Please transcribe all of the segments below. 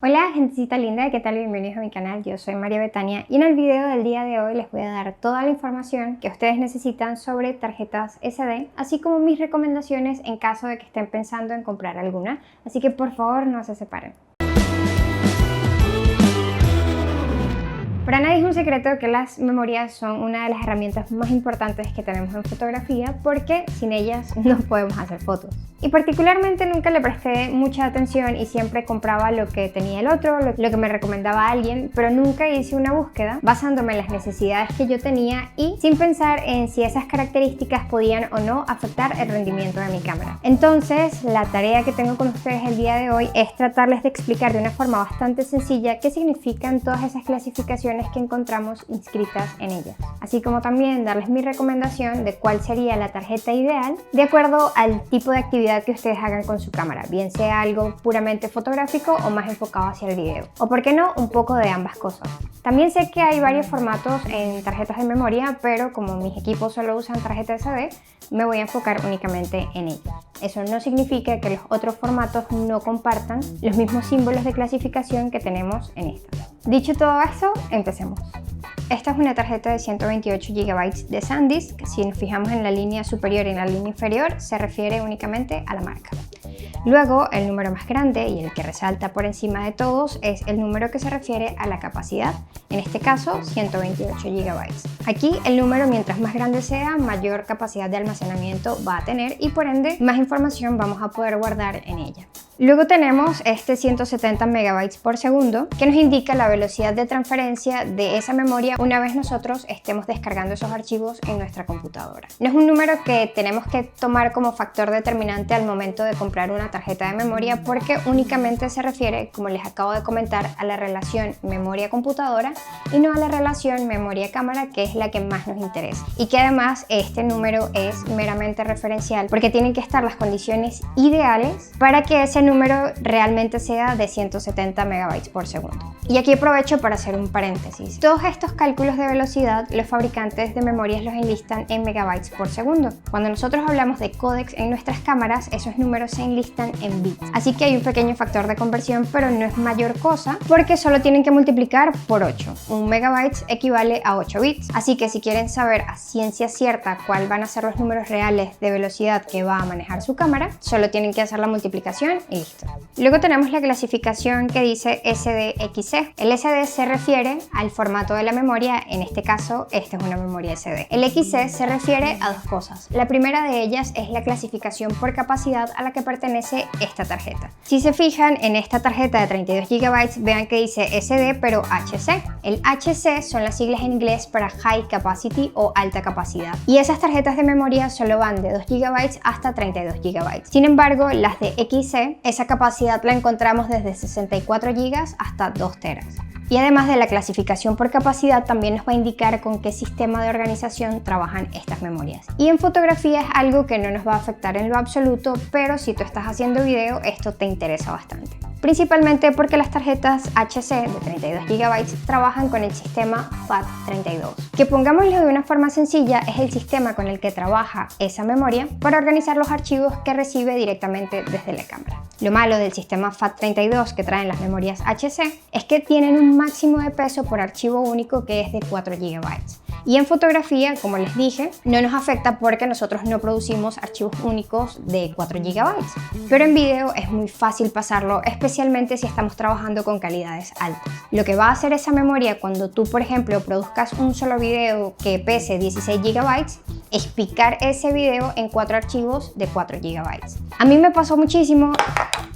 Hola gentecita linda, ¿qué tal? Bienvenidos a mi canal, yo soy María Betania y en el video del día de hoy les voy a dar toda la información que ustedes necesitan sobre tarjetas SD, así como mis recomendaciones en caso de que estén pensando en comprar alguna, así que por favor no se separen. Para nadie es un secreto que las memorias son una de las herramientas más importantes que tenemos en fotografía porque sin ellas no podemos hacer fotos. Y particularmente nunca le presté mucha atención y siempre compraba lo que tenía el otro, lo que me recomendaba alguien, pero nunca hice una búsqueda basándome en las necesidades que yo tenía y sin pensar en si esas características podían o no afectar el rendimiento de mi cámara. Entonces, la tarea que tengo con ustedes el día de hoy es tratarles de explicar de una forma bastante sencilla qué significan todas esas clasificaciones que encontramos inscritas en ellas, así como también darles mi recomendación de cuál sería la tarjeta ideal de acuerdo al tipo de actividad que ustedes hagan con su cámara, bien sea algo puramente fotográfico o más enfocado hacia el video, o por qué no, un poco de ambas cosas. También sé que hay varios formatos en tarjetas de memoria, pero como mis equipos solo usan tarjeta SD, me voy a enfocar únicamente en ellos. Eso no significa que los otros formatos no compartan los mismos símbolos de clasificación que tenemos en esta. Dicho todo eso, empecemos. Esta es una tarjeta de 128 GB de SanDisk. Si nos fijamos en la línea superior y en la línea inferior, se refiere únicamente a la marca. Luego, el número más grande y el que resalta por encima de todos es el número que se refiere a la capacidad, en este caso 128 GB. Aquí el número mientras más grande sea, mayor capacidad de almacenamiento va a tener y por ende más información vamos a poder guardar en ella. Luego tenemos este 170 MB por segundo que nos indica la velocidad de transferencia de esa memoria una vez nosotros estemos descargando esos archivos en nuestra computadora. No es un número que tenemos que tomar como factor determinante al momento de comprar una tarjeta de memoria porque únicamente se refiere, como les acabo de comentar, a la relación memoria-computadora y no a la relación memoria-cámara, que es la que más nos interesa. Y que además este número es meramente referencial porque tienen que estar las condiciones ideales para que ese número realmente sea de 170 MB por segundo. Y aquí aprovecho para hacer un paréntesis. Todos estos cálculos de velocidad, los fabricantes de memorias los enlistan en megabytes por segundo. Cuando nosotros hablamos de códecs en nuestras cámaras, esos números se enlistan en bits. Así que hay un pequeño factor de conversión, pero no es mayor cosa porque solo tienen que multiplicar por 8. Un megabyte equivale a 8 bits. Así que si quieren saber a ciencia cierta cuál van a ser los números reales de velocidad que va a manejar su cámara, solo tienen que hacer la multiplicación y listo. Luego tenemos la clasificación que dice SDXC. El SD se refiere al formato de la memoria, en este caso esta es una memoria SD. El XC se refiere a dos cosas. La primera de ellas es la clasificación por capacidad a la que pertenece esta tarjeta. Si se fijan en esta tarjeta de 32 GB, vean que dice SD pero HC. El HC son las siglas en inglés para High Capacity o alta capacidad. Y esas tarjetas de memoria solo van de 2 GB hasta 32 GB. Sin embargo, las de XC, esa capacidad la encontramos desde 64 GB hasta 2 teras. Y además de la clasificación por capacidad, también nos va a indicar con qué sistema de organización trabajan estas memorias. Y en fotografía es algo que no nos va a afectar en lo absoluto, pero si tú estás haciendo video, esto te interesa bastante. Principalmente porque las tarjetas HC de 32 GB trabajan con el sistema FAT32, que pongámoslo de una forma sencilla es el sistema con el que trabaja esa memoria para organizar los archivos que recibe directamente desde la cámara. Lo malo del sistema FAT32 que traen las memorias HC es que tienen un máximo de peso por archivo único que es de 4 GB. Y en fotografía, como les dije, no nos afecta porque nosotros no producimos archivos únicos de 4 GB. Pero en video es muy fácil pasarlo, especialmente si estamos trabajando con calidades altas. Lo que va a hacer esa memoria cuando tú, por ejemplo, produzcas un solo video que pese 16 GB, es picar ese video en 4 archivos de 4 GB. A mí me pasó muchísimo.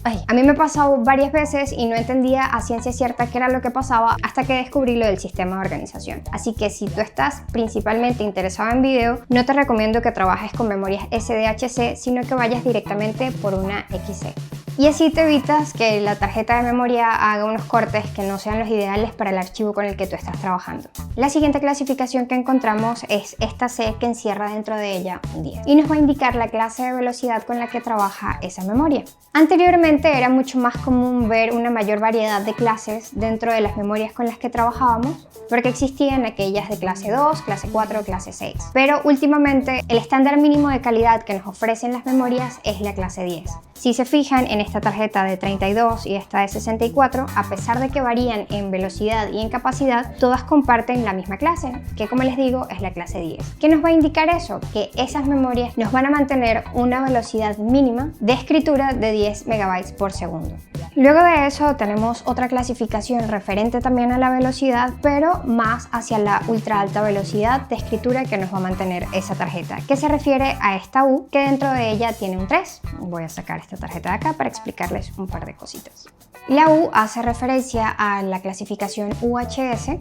A mí me pasó varias veces y no entendía a ciencia cierta qué era lo que pasaba hasta que descubrí lo del sistema de organización. Así que si tú estás principalmente interesado en video, no te recomiendo que trabajes con memorias SDHC, sino que vayas directamente por una XC. Y así te evitas que la tarjeta de memoria haga unos cortes que no sean los ideales para el archivo con el que tú estás trabajando. La siguiente clasificación que encontramos es esta C que encierra dentro de ella un 10 y nos va a indicar la clase de velocidad con la que trabaja esa memoria. Anteriormente era mucho más común ver una mayor variedad de clases dentro de las memorias con las que trabajábamos porque existían aquellas de clase 2, clase 4, clase 6. Pero últimamente el estándar mínimo de calidad que nos ofrecen las memorias es la clase 10. Si se fijan en esta tarjeta de 32 y esta de 64, a pesar de que varían en velocidad y en capacidad, todas comparten la misma clase, que como les digo es la clase 10. ¿Qué nos va a indicar eso? Que esas memorias nos van a mantener una velocidad mínima de escritura de 10 MB por segundo. Luego de eso tenemos otra clasificación referente también a la velocidad, pero más hacia la ultra alta velocidad de escritura que nos va a mantener esa tarjeta, que se refiere a esta U, que dentro de ella tiene un 3. Voy a sacar esta tarjeta de acá para explicarles un par de cositas. La U hace referencia a la clasificación UHS,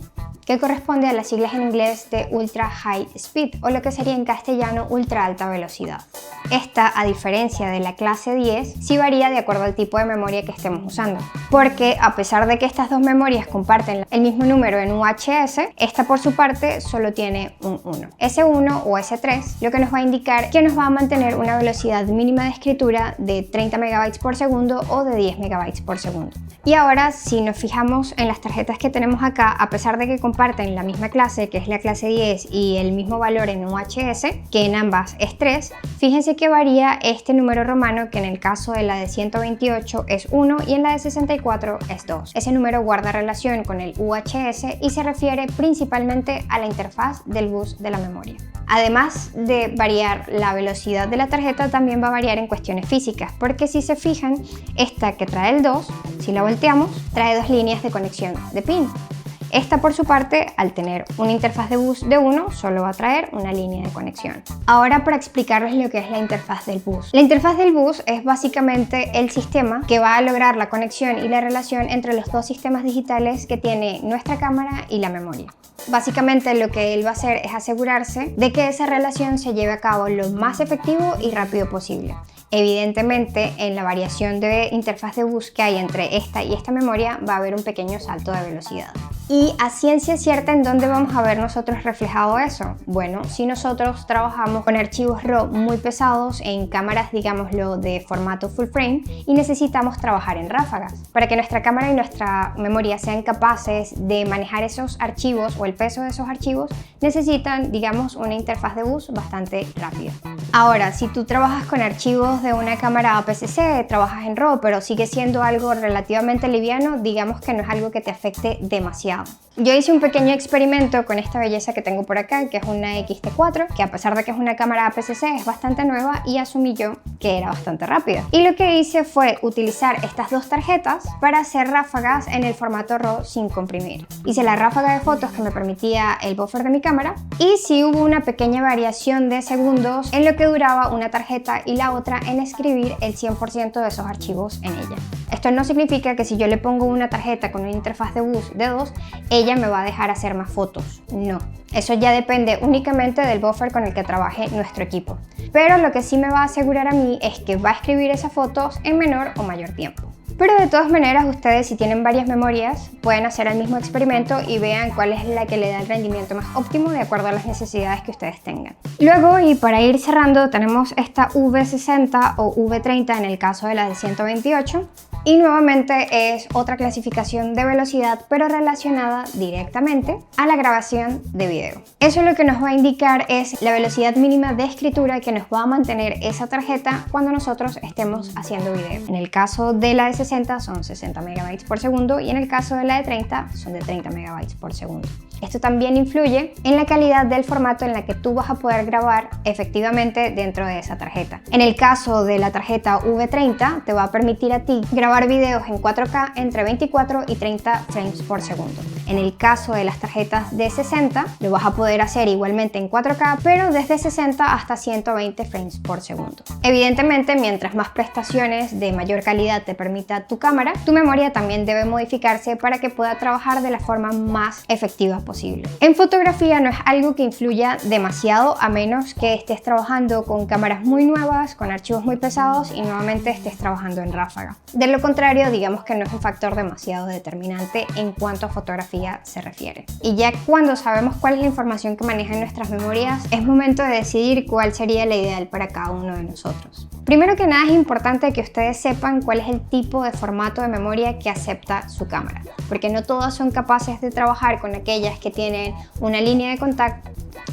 que corresponde a las siglas en inglés de Ultra High Speed, o lo que sería en castellano Ultra Alta Velocidad. Esta, a diferencia de la clase 10, sí varía de acuerdo al tipo de memoria que estemos usando, porque a pesar de que estas dos memorias comparten el mismo número en UHS, esta por su parte solo tiene un 1. Ese 1 o ese 3 lo que nos va a indicar que nos va a mantener una velocidad mínima de escritura de 30 MB por segundo o de 10 MB por segundo. Y ahora, si nos fijamos en las tarjetas que tenemos acá, a pesar de que comparten la misma clase, que es la clase 10, y el mismo valor en UHS, que en ambas es 3, fíjense que varía este número romano, que en el caso de la de 128 es 1 y en la de 64 es 2. Ese número guarda relación con el UHS y se refiere principalmente a la interfaz del bus de la memoria. Además de variar la velocidad de la tarjeta, también va a variar en cuestiones físicas, porque si se fijan, esta que trae el 2, si la volteamos, trae dos líneas de conexión de pin. Esta por su parte, al tener una interfaz de bus de 1, solo va a traer una línea de conexión. Ahora para explicarles lo que es la interfaz del bus. La interfaz del bus es básicamente el sistema que va a lograr la conexión y la relación entre los dos sistemas digitales que tiene nuestra cámara y la memoria. Básicamente lo que él va a hacer es asegurarse de que esa relación se lleve a cabo lo más efectivo y rápido posible. Evidentemente, en la variación de interfaz de bus que hay entre esta y esta memoria va a haber un pequeño salto de velocidad. Y a ciencia cierta, ¿en dónde vamos a ver nosotros reflejado eso? Bueno, si nosotros trabajamos con archivos RAW muy pesados en cámaras, digámoslo, de formato full frame y necesitamos trabajar en ráfagas. Para que nuestra cámara y nuestra memoria sean capaces de manejar esos archivos o el peso de esos archivos, necesitan, digamos, una interfaz de bus bastante rápida. Ahora, si tú trabajas con archivos de una cámara APS-C, trabajas en RAW, pero sigue siendo algo relativamente liviano, digamos que no es algo que te afecte demasiado. Yo hice un pequeño experimento con esta belleza que tengo por acá, que es una X-T4, que a pesar de que es una cámara APS-C es bastante nueva y asumí yo que era bastante rápida. Y lo que hice fue utilizar estas dos tarjetas para hacer ráfagas en el formato RAW sin comprimir. Hice la ráfaga de fotos que me permitía el buffer de mi cámara y sí hubo una pequeña variación de segundos en lo que duraba una tarjeta y la otra en escribir el 100% de esos archivos en ella. Esto no significa que si yo le pongo una tarjeta con una interfaz de bus de 2, ella me va a dejar hacer más fotos. No, eso ya depende únicamente del buffer con el que trabaje nuestro equipo. Pero lo que sí me va a asegurar a mí es que va a escribir esas fotos en menor o mayor tiempo. Pero de todas maneras, ustedes si tienen varias memorias pueden hacer el mismo experimento y vean cuál es la que le da el rendimiento más óptimo de acuerdo a las necesidades que ustedes tengan. Luego, y para ir cerrando, tenemos esta V60 o V30 en el caso de la de 128. Y nuevamente es otra clasificación de velocidad, pero relacionada directamente a la grabación de video. Eso lo que nos va a indicar es la velocidad mínima de escritura que nos va a mantener esa tarjeta cuando nosotros estemos haciendo video. En el caso de la de 60 son 60 MB por segundo y en el caso de la de 30 son de 30 MB por segundo. Esto también influye en la calidad del formato en la que tú vas a poder grabar efectivamente dentro de esa tarjeta. En el caso de la tarjeta V30 te va a permitir a ti grabar videos en 4K entre 24 y 30 frames por segundo. En el caso de las tarjetas de 60 lo vas a poder hacer igualmente en 4K, pero desde 60 hasta 120 frames por segundo. Evidentemente, mientras más prestaciones de mayor calidad te permita tu cámara, tu memoria también debe modificarse para que pueda trabajar de la forma más efectiva posible. En fotografía no es algo que influya demasiado, a menos que estés trabajando con cámaras muy nuevas, con archivos muy pesados y nuevamente estés trabajando en ráfaga. De lo contrario, digamos que no es un factor demasiado determinante en cuanto a fotografía se refiere. Y ya cuando sabemos cuál es la información que manejan nuestras memorias, es momento de decidir cuál sería la ideal para cada uno de nosotros. Primero que nada es importante que ustedes sepan cuál es el tipo de formato de memoria que acepta su cámara, porque no todas son capaces de trabajar con aquellas que tienen una línea de contacto,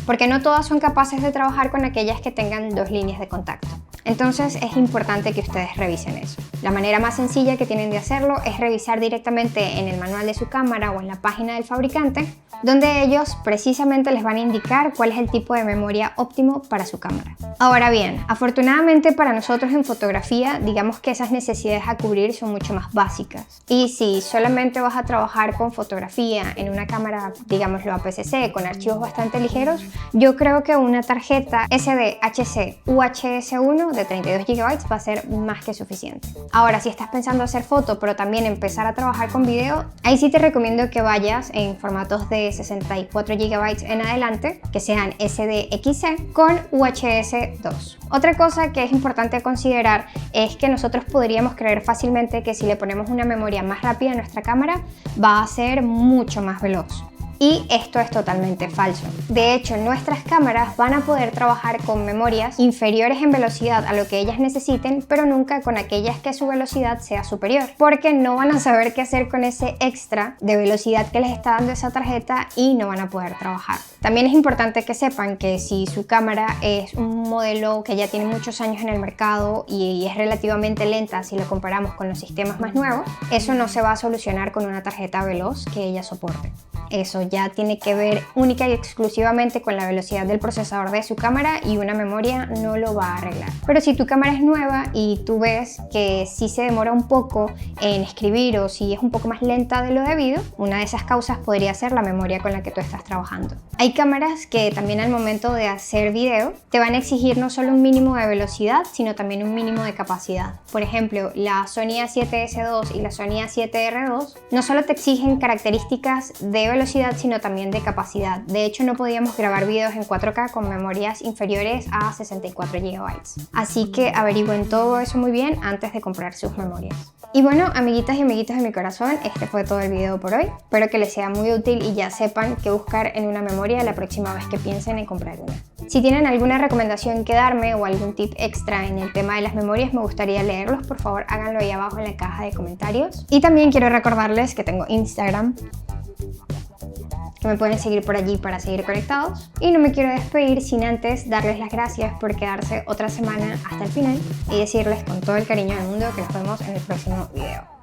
porque no todas son capaces de trabajar con aquellas que tengan dos líneas de contacto. Entonces es importante que ustedes revisen eso. La manera más sencilla que tienen de hacerlo es revisar directamente en el manual de su cámara o en la página del fabricante, donde ellos precisamente les van a indicar cuál es el tipo de memoria óptimo para su cámara. Ahora bien, afortunadamente para nosotros en fotografía, digamos que esas necesidades a cubrir son mucho más básicas. Y si solamente vas a trabajar con fotografía en una cámara, digámoslo APS-C, con archivos bastante ligeros, yo creo que una tarjeta SDHC UHS-1 de 32 GB va a ser más que suficiente. Ahora, si estás pensando hacer foto, pero también empezar a trabajar con video, ahí sí te recomiendo que vayas en formatos de 64 GB en adelante, que sean SDXC con UHS-2. Otra cosa que es importante considerar es que nosotros podríamos creer fácilmente que si le ponemos una memoria más rápida a nuestra cámara, va a ser mucho más veloz. Y esto es totalmente falso. De hecho, nuestras cámaras van a poder trabajar con memorias inferiores en velocidad a lo que ellas necesiten, pero nunca con aquellas que su velocidad sea superior, porque no van a saber qué hacer con ese extra de velocidad que les está dando esa tarjeta y no van a poder trabajar. También es importante que sepan que si su cámara es un modelo que ya tiene muchos años en el mercado y es relativamente lenta si lo comparamos con los sistemas más nuevos, eso no se va a solucionar con una tarjeta veloz que ella soporte. Eso ya tiene que ver única y exclusivamente con la velocidad del procesador de su cámara y una memoria no lo va a arreglar. Pero si tu cámara es nueva y tú ves que sí se demora un poco en escribir o si es un poco más lenta de lo debido, una de esas causas podría ser la memoria con la que tú estás trabajando. Hay cámaras que también al momento de hacer video te van a exigir no solo un mínimo de velocidad, sino también un mínimo de capacidad. Por ejemplo, la Sony A7S2 y la Sony A7R2 no solo te exigen características de velocidad, sino también de capacidad. De hecho, no podíamos grabar videos en 4K con memorias inferiores a 64 GB. Así que averigüen todo eso muy bien antes de comprar sus memorias. Y bueno, amiguitas y amiguitos de mi corazón, este fue todo el video por hoy. Espero que les sea muy útil y ya sepan qué buscar en una memoria la próxima vez que piensen en comprar una. Si tienen alguna recomendación que darme o algún tip extra en el tema de las memorias, me gustaría leerlos. Por favor, háganlo ahí abajo en la caja de comentarios. Y también quiero recordarles que tengo Instagram, que me pueden seguir por allí para seguir conectados. Y no me quiero despedir sin antes darles las gracias por quedarse otra semana hasta el final y decirles con todo el cariño del mundo que nos vemos en el próximo video.